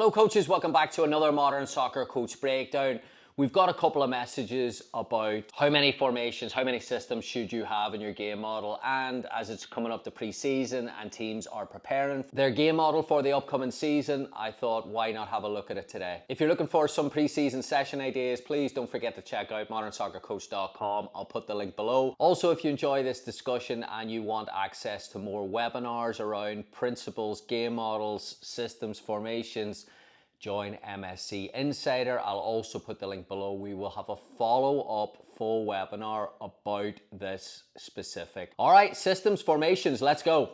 Hello coaches, welcome back to another Modern Soccer Coach Breakdown. We've got a couple of messages about how many formations, how many systems should you have in your game model, and as it's coming up to pre-season and teams are preparing their game model for the upcoming season, I thought why not have a look at it today. If you're looking for some pre-season session ideas, please don't forget to check out modernsoccercoach.com. I'll put the link below. Also, if you enjoy this discussion and you want access to more webinars around principles, game models, systems, formations, join MSC Insider. I'll also put the link below. We will have a follow-up full webinar about this specific. All right, systems, formations, let's go.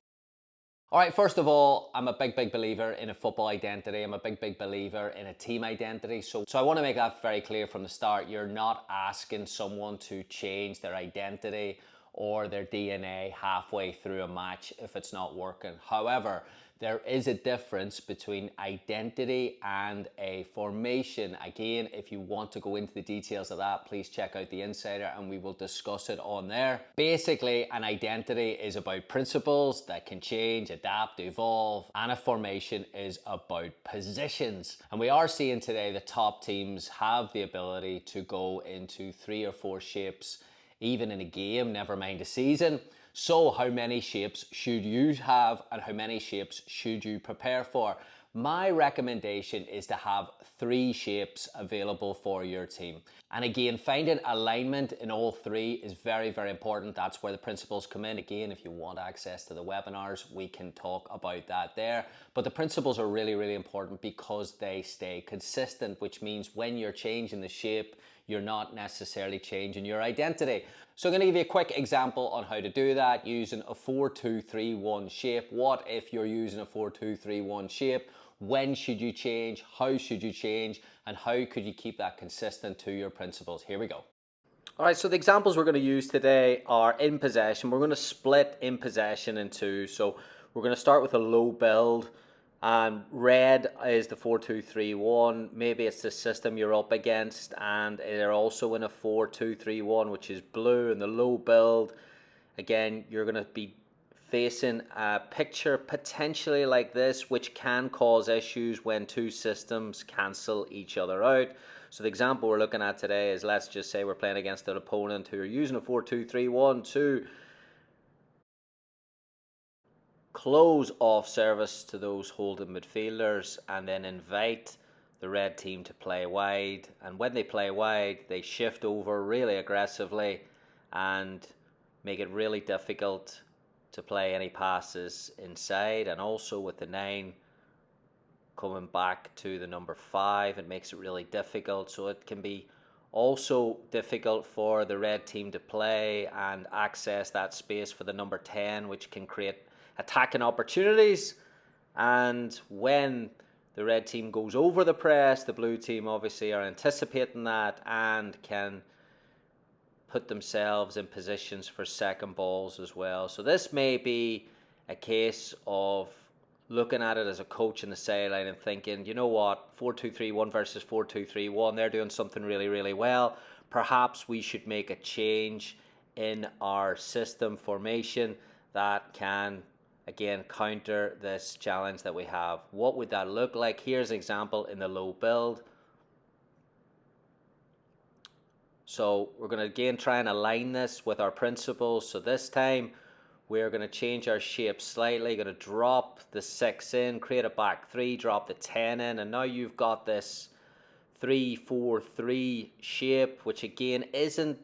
All right, first of all, I'm a big believer in a football identity. I'm a big believer in a team identity. So I want to make that very clear from the start. You're not asking someone to change their identity or their DNA halfway through a match if it's not working. However, there is a difference between identity and a formation. Again, if you want to go into the details of that, please check out the Insider and we will discuss it on there. Basically, an identity is about principles that can change, adapt, evolve, and a formation is about positions. And we are seeing today the top teams have the ability to go into 3 or 4 shapes, even in a game, never mind a season. So how many shapes should you have and how many shapes should you prepare for? My recommendation is to have 3 shapes available for your team. And again, finding alignment in all 3 is very important. That's where the principles come in. Again, if you want access to the webinars, we can talk about that there. But the principles are really important because they stay consistent, which means when you're changing the shape, you're not necessarily changing your identity. So I'm going to give you a quick example on how to do that using a 4-2-3-1 shape. What if you're using a 4-2-3-1 shape? When should you change? How should you change? And how could you keep that consistent to your principles? Here we go. All right, so the examples we're going to use today are in possession. We're going to split in possession in 2. So we're going to start with a low build. And red is the 4-2-3-1. Maybe it's the system you're up against, and they're also in a 4-2-3-1, which is blue in the low build. Again, you're going to be facing a picture potentially like this, which can cause issues when 2 systems cancel each other out. So the example we're looking at today is, let's just say we're playing against an opponent who are using a 4-2-3-1 to close off service to those holding midfielders and then invite the red team to play wide. And when they play wide, they shift over really aggressively and make it really difficult to play any passes inside. And also with the 9 coming back to the number 5, it makes it really difficult. So it can be also difficult for the red team to play and access that space for the number 10, which can create attacking opportunities. And when the red team goes over the press, the blue team obviously are anticipating that and can put themselves in positions for second balls as well. So this may be a case of looking at it as a coach in the sideline and thinking, you know what, 4-2-3-1 versus 4-2-3-1, they're doing something really well. Perhaps we should make a change in our system formation that can again counter this challenge that we have. What would that look like? Here's an example in the low build. So we're going to again try and align this with our principles. So this time we're going to change our shape slightly, going to drop the 6 in, create a back 3, drop the 10 in, and now you've got this 3-4-3 shape, which again isn't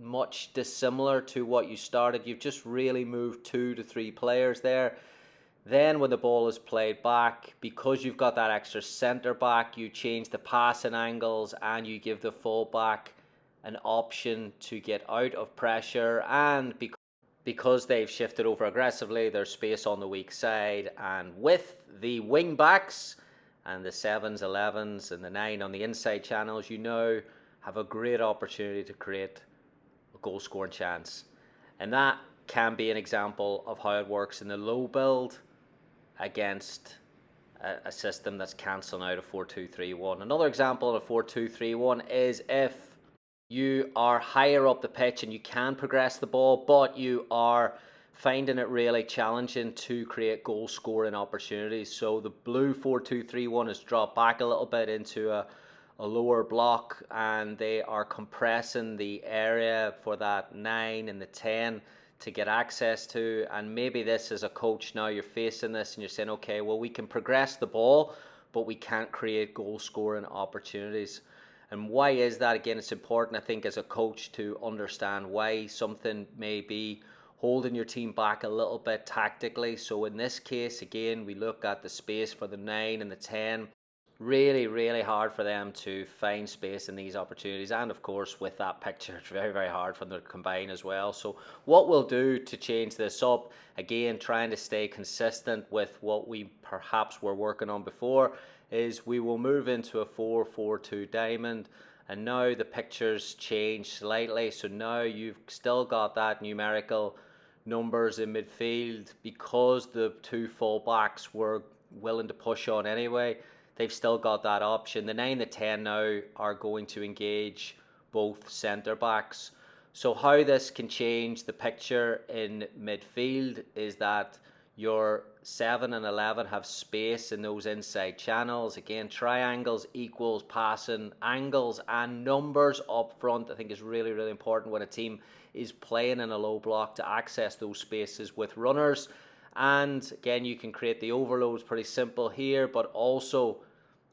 much dissimilar to what you started. You've just really moved 2 to 3 players there. Then when the ball is played back, because you've got that extra centre back, you change the passing angles and you give the full back an option to get out of pressure. And because they've shifted over aggressively, there's space on the weak side, and with the wing backs and the 7s, 11s and the 9 on the inside channels, you now have a great opportunity to create goal scoring chance. And that can be an example of how it works in the low build against a system that's cancelling out a 4-2-3-1. Another example of a 4-2-3-1 is if you are higher up the pitch and you can progress the ball, but you are finding it really challenging to create goal scoring opportunities. So the blue 4-2-3-1 has dropped back a little bit into a lower block, and they are compressing the area for that 9 and the 10 to get access to. And maybe this as a coach now, you're facing this and you're saying, okay, well, we can progress the ball, but we can't create goal scoring opportunities. And why is that? Again, it's important, I think, as a coach to understand why something may be holding your team back a little bit tactically. So in this case, again, we look at the space for the 9 and the 10. Really, really hard for them to find space in these opportunities. And of course, with that picture, it's very, very hard for them to combine as well. So what we'll do to change this up, again, trying to stay consistent with what we perhaps were working on before, is we will move into a 4-4-2 diamond. And now the pictures change slightly. So now you've still got that numerical numbers in midfield, because the two fullbacks were willing to push on anyway. They've still got that option. The 9, the 10 now are going to engage both centre backs. So how this can change the picture in midfield is that your 7 and 11 have space in those inside channels. Again, triangles equals passing angles, and numbers up front I think is really, really important when a team is playing in a low block to access those spaces with runners. And again, you can create the overloads pretty simple here, but also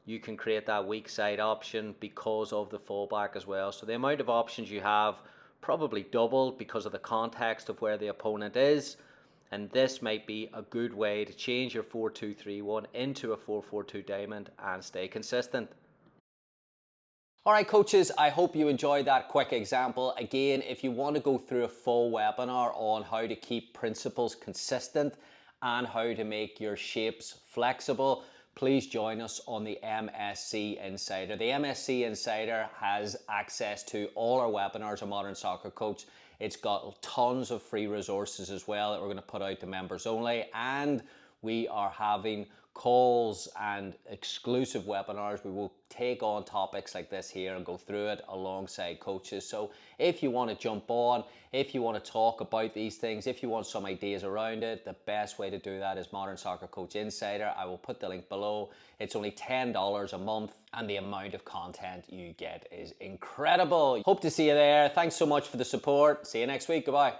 you can create that weak side option because of the fullback as well. So the amount of options you have probably doubled because of the context of where the opponent is. And this might be a good way to change your 4-2-3-1 into a 4-4-2 diamond and stay consistent. All right, coaches, I hope you enjoyed that quick example. Again, if you want to go through a full webinar on how to keep principles consistent and how to make your shapes flexible, please join us on the MSC Insider. The MSC Insider has access to all our webinars on Modern Soccer Coach. It's got tons of free resources as well that we're going to put out to members only, and we are having calls and exclusive webinars. We will take on topics like this here and go through it alongside coaches. So if you want to jump on, if you want to talk about these things, if you want some ideas around it, the best way to do that is Modern Soccer Coach Insider. I will put the link below. It's only $10 a month, and the amount of content you get is incredible. Hope to see you there. Thanks so much for the support. See you next week. Goodbye.